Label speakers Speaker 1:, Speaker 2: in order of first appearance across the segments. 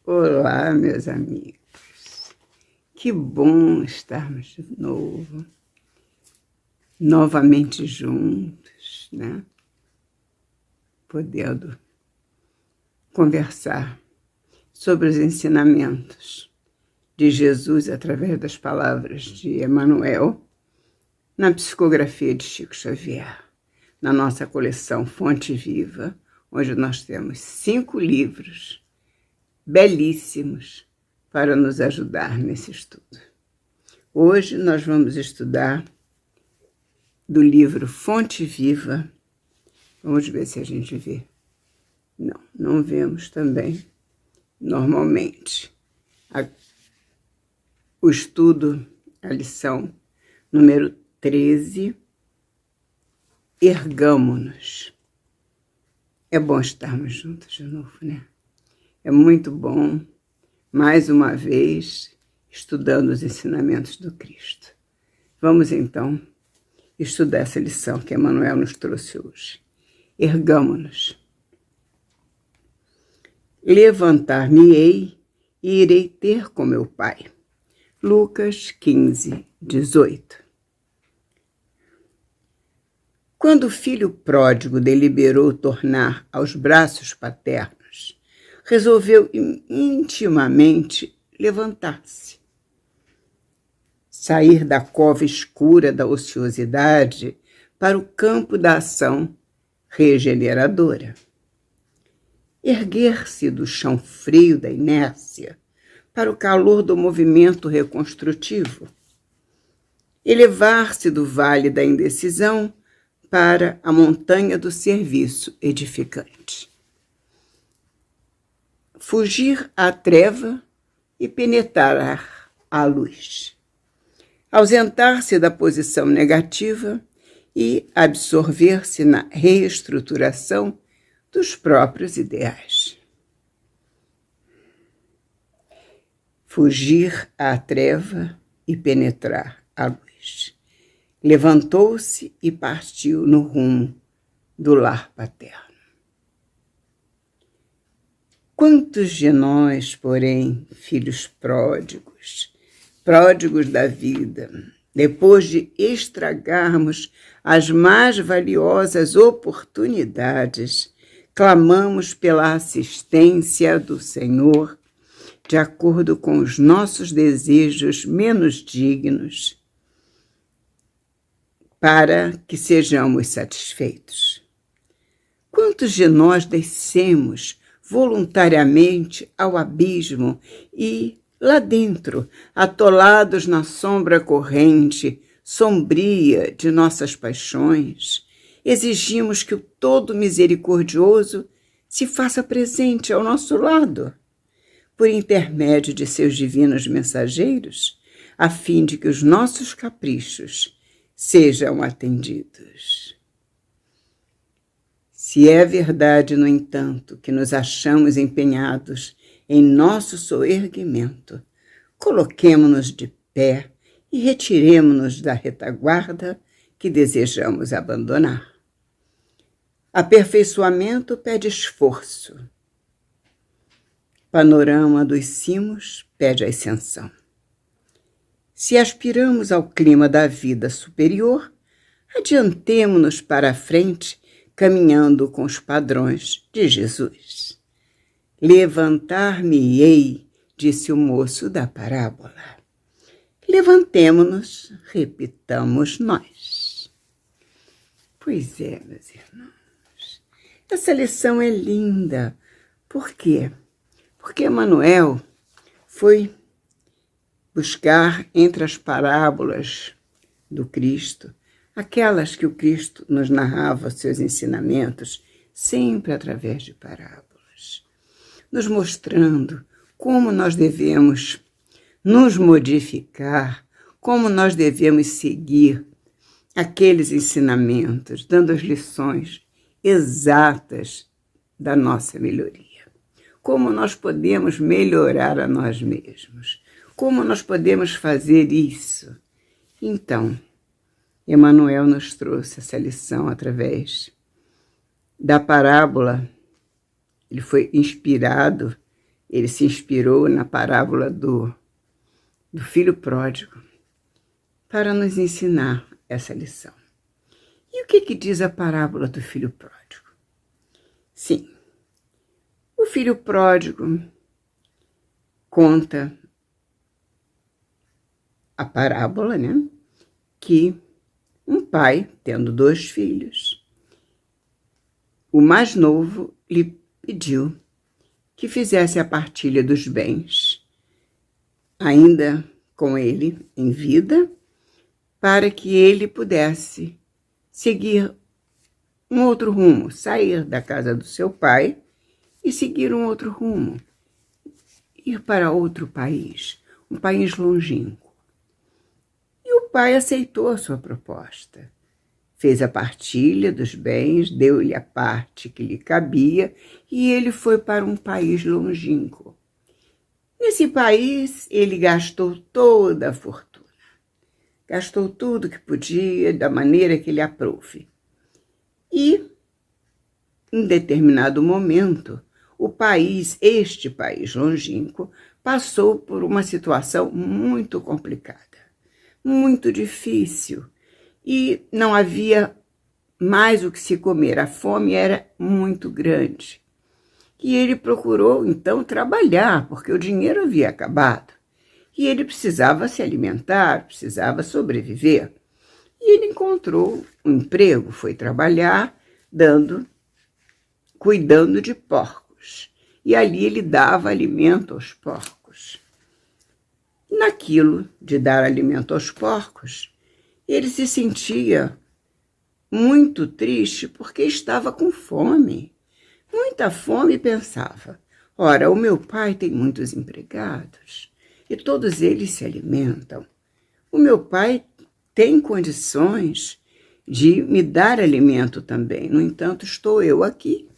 Speaker 1: Olá, meus amigos. Que bom estarmos de novo, novamente juntos, né? Podendo conversar sobre os ensinamentos de Jesus através das palavras de Emmanuel na psicografia de Chico Xavier, na nossa coleção Fonte Viva, onde nós temos 5 livros belíssimos para nos ajudar nesse estudo. Hoje nós vamos estudar do livro Fonte Viva. Vamos ver se a gente vê. Não vemos também normalmente. O estudo, a lição número 13, Ergamo-nos. É bom estarmos juntos de novo, né? É muito bom, mais uma vez, estudando os ensinamentos do Cristo. Vamos, então, estudar essa lição que Emmanuel nos trouxe hoje. Ergamo-nos. Levantar-me-ei e irei ter com meu Pai. Lucas 15, 18. Quando o filho pródigo deliberou tornar aos braços paternos, resolveu intimamente levantar-se, sair da cova escura da ociosidade para o campo da ação regeneradora, erguer-se do chão frio da inércia para o calor do movimento reconstrutivo, elevar-se do vale da indecisão para a montanha do serviço edificante. Fugir à treva e penetrar à luz. Ausentar-se da posição negativa e absorver-se na reestruturação dos próprios ideais. Fugir à treva e penetrar à luz. Levantou-se e partiu no rumo do lar paterno. Quantos de nós, porém, filhos pródigos da vida, depois de estragarmos as mais valiosas oportunidades, clamamos pela assistência do Senhor, de acordo com os nossos desejos menos dignos, para que sejamos satisfeitos? Quantos de nós descemos voluntariamente ao abismo e, lá dentro, atolados na sombra corrente, sombria de nossas paixões, exigimos que o Todo Misericordioso se faça presente ao nosso lado, por intermédio de seus divinos mensageiros, a fim de que os nossos caprichos sejam atendidos. Se é verdade, no entanto, que nos achamos empenhados em nosso soerguimento, coloquemo-nos de pé e retiremo-nos da retaguarda que desejamos abandonar. Aperfeiçoamento pede esforço. Panorama dos cimos pede ascensão. Se aspiramos ao clima da vida superior, adiantemo-nos para a frente, caminhando com os padrões de Jesus. Levantar-me-ei, disse o moço da parábola. Levantemo-nos, repitamos nós. Pois é, meus irmãos, essa lição é linda. Por quê? Porque Emmanuel foi buscar entre as parábolas do Cristo, aquelas que o Cristo nos narrava seus ensinamentos sempre através de parábolas, nos mostrando como nós devemos nos modificar, como nós devemos seguir aqueles ensinamentos, dando as lições exatas da nossa melhoria. Como nós podemos melhorar a nós mesmos? Como nós podemos fazer isso? Então, Emmanuel nos trouxe essa lição através da parábola. Ele foi inspirado, ele se inspirou na parábola do filho pródigo para nos ensinar essa lição. E o que diz a parábola do filho pródigo? Sim, o filho pródigo conta a parábola, né? Que um pai, tendo 2 filhos, o mais novo lhe pediu que fizesse a partilha dos bens, ainda com ele em vida, para que ele pudesse seguir um outro rumo, sair da casa do seu pai e seguir um outro rumo, ir para outro país, um país longínquo. E o pai aceitou a sua proposta. Fez a partilha dos bens, deu-lhe a parte que lhe cabia e ele foi para um país longínquo. Nesse país, ele gastou toda a fortuna. Gastou tudo que podia, da maneira que lhe aprouve. E, em determinado momento, este país longínquo, passou por uma situação muito complicada, muito difícil, e não havia mais o que se comer. A fome era muito grande. E ele procurou, então, trabalhar, porque o dinheiro havia acabado. E ele precisava se alimentar, precisava sobreviver. E ele encontrou um emprego, foi trabalhar, cuidando de porcos. E ali ele dava alimento aos porcos. Naquilo de dar alimento aos porcos, ele se sentia muito triste porque estava com fome. Muita fome, e pensava: ora, o meu pai tem muitos empregados e todos eles se alimentam. O meu pai tem condições de me dar alimento também. No entanto, estou eu aqui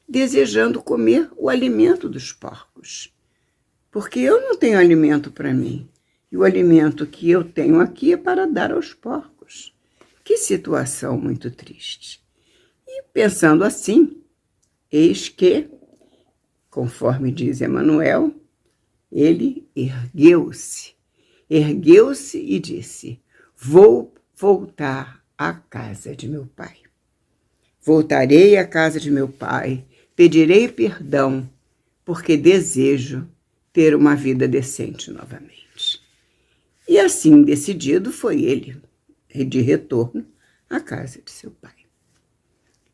Speaker 1: desejando comer o alimento dos porcos, porque eu não tenho alimento para mim. E o alimento que eu tenho aqui é para dar aos porcos. Que situação muito triste. E pensando assim, eis que, conforme diz Emmanuel, ele ergueu-se e disse: vou voltar à casa de meu pai. Voltarei à casa de meu pai, pedirei perdão, porque desejo ter uma vida decente novamente. E assim decidido foi ele, de retorno à casa de seu pai.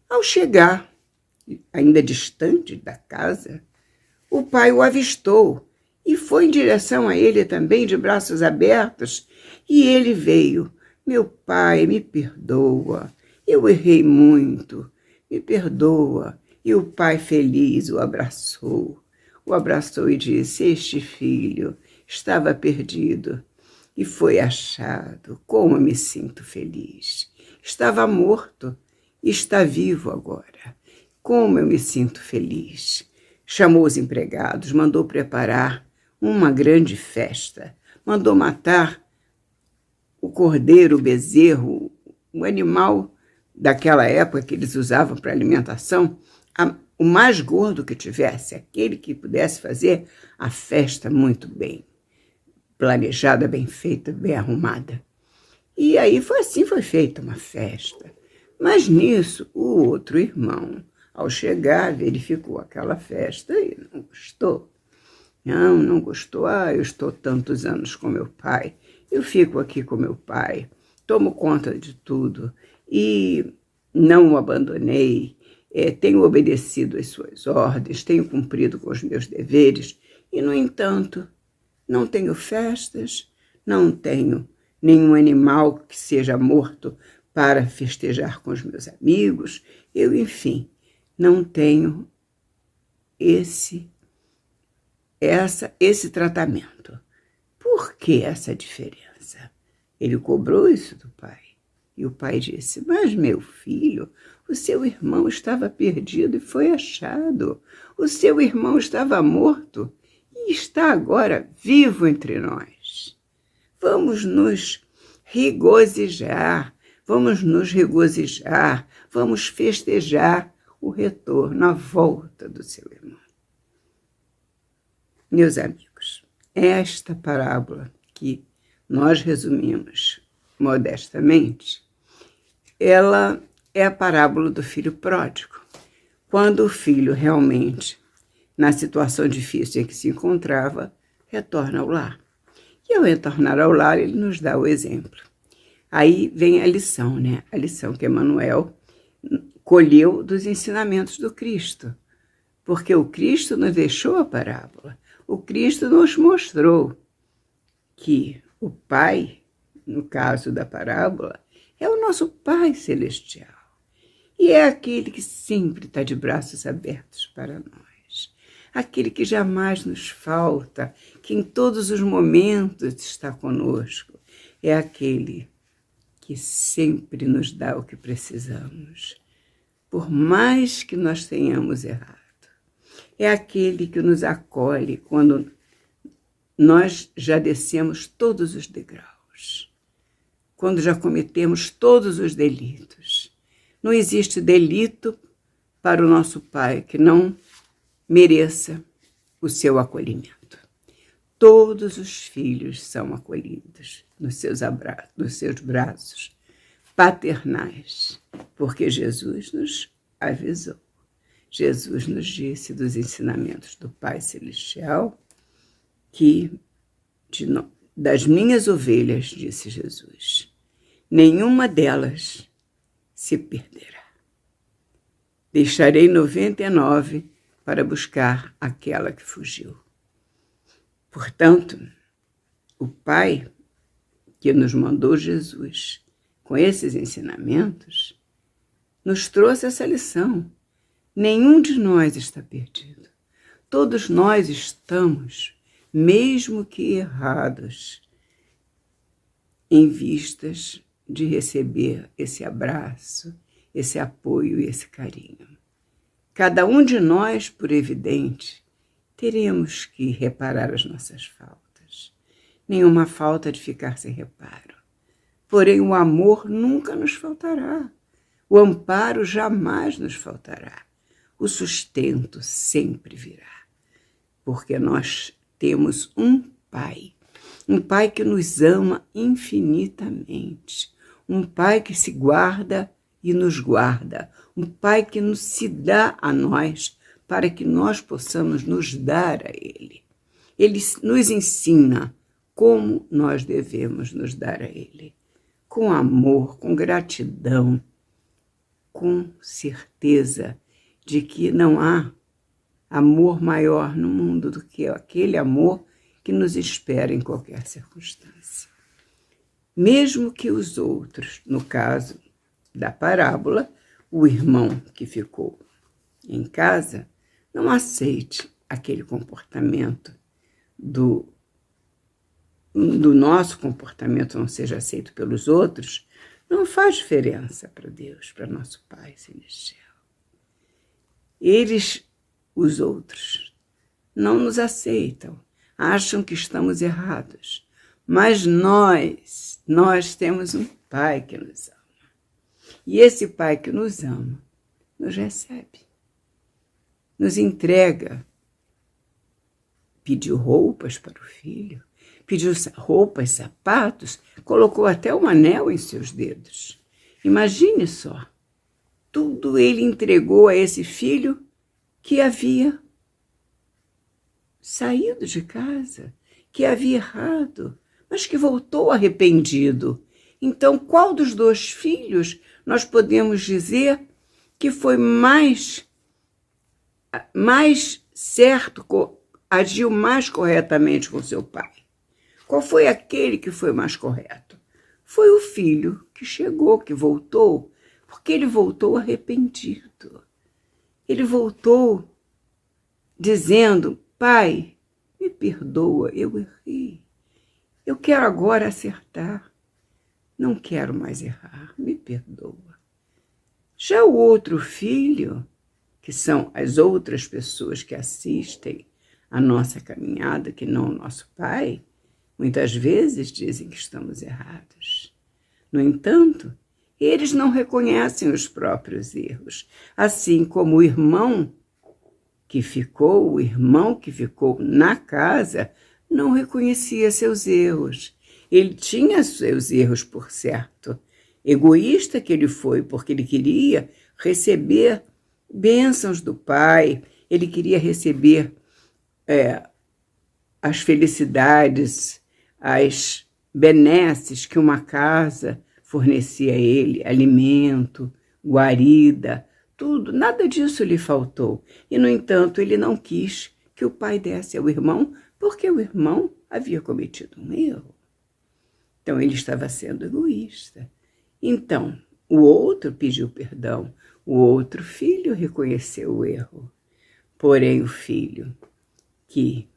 Speaker 1: Ao chegar, ainda distante da casa, o pai o avistou e foi em direção a ele também de braços abertos, e ele veio: meu pai, me perdoa, eu errei muito, me perdoa. E o pai feliz o abraçou e disse: este filho estava perdido e foi achado. Como eu me sinto feliz. Estava morto e está vivo agora. Como eu me sinto feliz. Chamou os empregados, mandou preparar uma grande festa, mandou matar o cordeiro, o bezerro, o animal daquela época que eles usavam para alimentação, o mais gordo que tivesse, aquele que pudesse fazer a festa muito bem planejada, bem feita, bem arrumada. E aí foi feita uma festa. Mas nisso, o outro irmão, ao chegar, verificou aquela festa e não gostou. Não gostou. Eu estou tantos anos com meu pai, eu fico aqui com meu pai, tomo conta de tudo e não o abandonei, tenho obedecido às suas ordens, tenho cumprido com os meus deveres e, no entanto, não tenho festas, não tenho nenhum animal que seja morto para festejar com os meus amigos. Eu, enfim, não tenho esse tratamento. Por que essa diferença? Ele cobrou isso do pai. E o pai disse: mas meu filho, o seu irmão estava perdido e foi achado. O seu irmão estava morto e está agora vivo entre nós. Vamos nos regozijar, vamos festejar o retorno, a volta do seu irmão. Meus amigos, esta parábola que nós resumimos modestamente, ela é a parábola do filho pródigo. Quando o filho realmente, na situação difícil em que se encontrava, retorna ao lar. E ao retornar ao lar, ele nos dá o exemplo. Aí vem a lição, né? A lição que Emmanuel colheu dos ensinamentos do Cristo. Porque o Cristo nos deixou a parábola. O Cristo nos mostrou que o Pai, no caso da parábola, é o nosso Pai Celestial. E é aquele que sempre está de braços abertos para nós. Aquele que jamais nos falta, que em todos os momentos está conosco. É aquele que sempre nos dá o que precisamos, por mais que nós tenhamos errado. É aquele que nos acolhe quando nós já descemos todos os degraus, quando já cometemos todos os delitos. Não existe delito para o nosso Pai que não mereça o seu acolhimento. Todos os filhos são acolhidos nos seus braços paternais, porque Jesus nos avisou. Jesus nos disse dos ensinamentos do Pai Celestial que das minhas ovelhas, disse Jesus, nenhuma delas se perderá. Deixarei 99 para buscar aquela que fugiu. Portanto, o Pai que nos mandou Jesus com esses ensinamentos nos trouxe essa lição. Nenhum de nós está perdido. Todos nós estamos, mesmo que errados, em vistas de receber esse abraço, esse apoio e esse carinho. Cada um de nós, por evidente, teremos que reparar as nossas faltas. Nenhuma falta de ficar sem reparo. Porém, o amor nunca nos faltará. O amparo jamais nos faltará. O sustento sempre virá. Porque nós temos um Pai que nos ama infinitamente, um Pai que se guarda e nos guarda, um Pai que se dá a nós para que nós possamos nos dar a Ele. Ele nos ensina como nós devemos nos dar a Ele, com amor, com gratidão, com certeza de que não há amor maior no mundo do que aquele amor que nos espera em qualquer circunstância. Mesmo que os outros, no caso da parábola, o irmão que ficou em casa, não aceite aquele comportamento do nosso comportamento não seja aceito pelos outros, não faz diferença para Deus, para nosso Pai Celestial. Eles, os outros, não nos aceitam, acham que estamos errados, mas nós temos um Pai que nos ama. E esse Pai que nos ama, nos recebe, nos entrega. Pediu roupas para o filho, pediu roupas, sapatos, colocou até um anel em seus dedos. Imagine só, tudo ele entregou a esse filho que havia saído de casa, que havia errado, mas que voltou arrependido. Então, qual dos dois filhos nós podemos dizer que foi mais certo, agiu mais corretamente com seu pai? Qual foi aquele que foi mais correto? Foi o filho que chegou, que voltou, porque ele voltou arrependido. Ele voltou dizendo: Pai, me perdoa, eu errei. Eu quero agora acertar. Não quero mais errar, me perdoa. Já o outro filho, que são as outras pessoas que assistem a nossa caminhada, que não o nosso pai, muitas vezes dizem que estamos errados. No entanto, eles não reconhecem os próprios erros, assim como o irmão que ficou na casa, não reconhecia seus erros. Ele tinha seus erros, por certo. Egoísta que ele foi, porque ele queria receber bênçãos do pai, ele queria receber as felicidades, as benesses que uma casa fornecia a ele, alimento, guarida, tudo, nada disso lhe faltou. E, no entanto, ele não quis que o pai desse ao irmão, porque o irmão havia cometido um erro. Então, ele estava sendo egoísta. Então, o outro pediu perdão, o outro filho reconheceu o erro. Porém, o filho que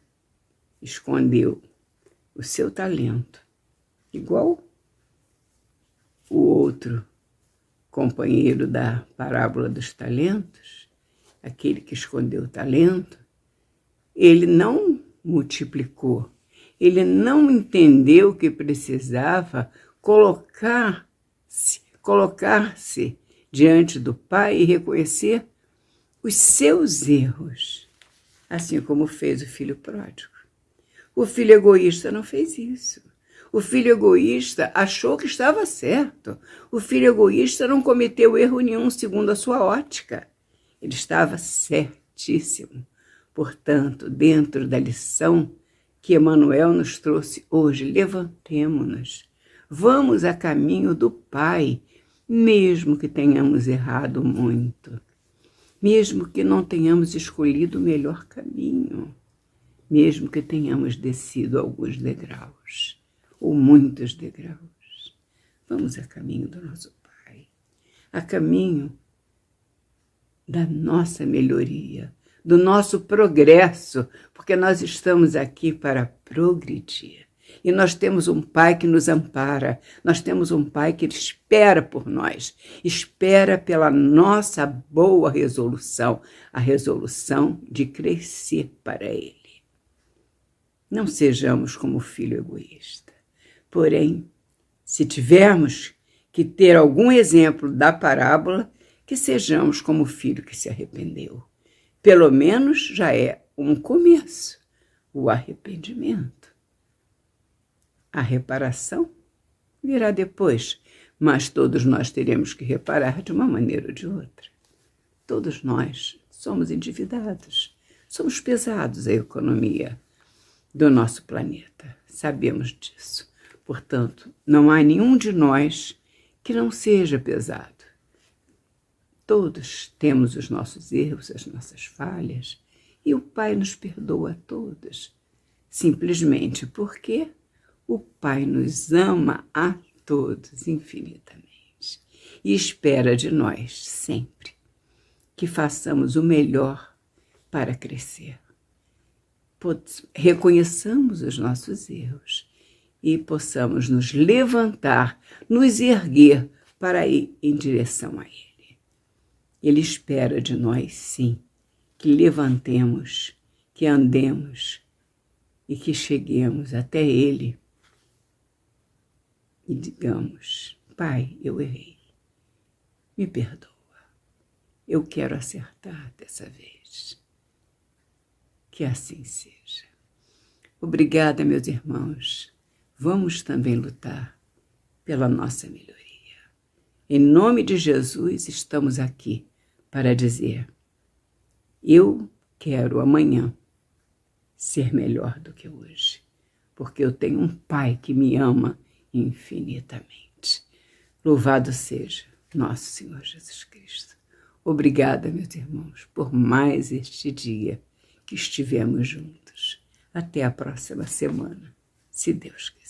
Speaker 1: escondeu o seu talento, igual o outro companheiro da parábola dos talentos, aquele que escondeu o talento, ele não multiplicou, ele não entendeu que precisava colocar-se diante do Pai e reconhecer os seus erros, assim como fez o filho pródigo. O filho egoísta não fez isso. O filho egoísta achou que estava certo. O filho egoísta não cometeu erro nenhum segundo a sua ótica. Ele estava certíssimo. Portanto, dentro da lição que Emmanuel nos trouxe hoje, levantemo-nos. Vamos a caminho do Pai, mesmo que tenhamos errado muito. Mesmo que não tenhamos escolhido o melhor caminho. Mesmo que tenhamos descido alguns degraus, ou muitos degraus. Vamos a caminho do nosso Pai, a caminho da nossa melhoria, do nosso progresso, porque nós estamos aqui para progredir. E nós temos um Pai que nos ampara, nós temos um Pai que espera por nós, espera pela nossa boa resolução, a resolução de crescer para Ele. Não sejamos como o filho egoísta. Porém, se tivermos que ter algum exemplo da parábola, que sejamos como o filho que se arrependeu. Pelo menos já é um começo, o arrependimento. A reparação virá depois, mas todos nós teremos que reparar de uma maneira ou de outra. Todos nós somos endividados, somos pesados à economia do nosso planeta. Sabemos disso. Portanto, não há nenhum de nós que não seja pesado. Todos temos os nossos erros, as nossas falhas, e o Pai nos perdoa a todos, simplesmente porque o Pai nos ama a todos infinitamente e espera de nós sempre que façamos o melhor para crescer. Reconheçamos os nossos erros e possamos nos levantar, nos erguer para ir em direção a Ele. Ele espera de nós, sim, que levantemos, que andemos e que cheguemos até Ele e digamos: Pai, eu errei, me perdoa, eu quero acertar dessa vez. Que assim seja. Obrigada, meus irmãos. Vamos também lutar pela nossa melhoria. Em nome de Jesus, estamos aqui para dizer: eu quero amanhã ser melhor do que hoje, porque eu tenho um Pai que me ama infinitamente. Louvado seja nosso Senhor Jesus Cristo. Obrigada, meus irmãos, por mais este dia que estivemos juntos. Até a próxima semana, se Deus quiser.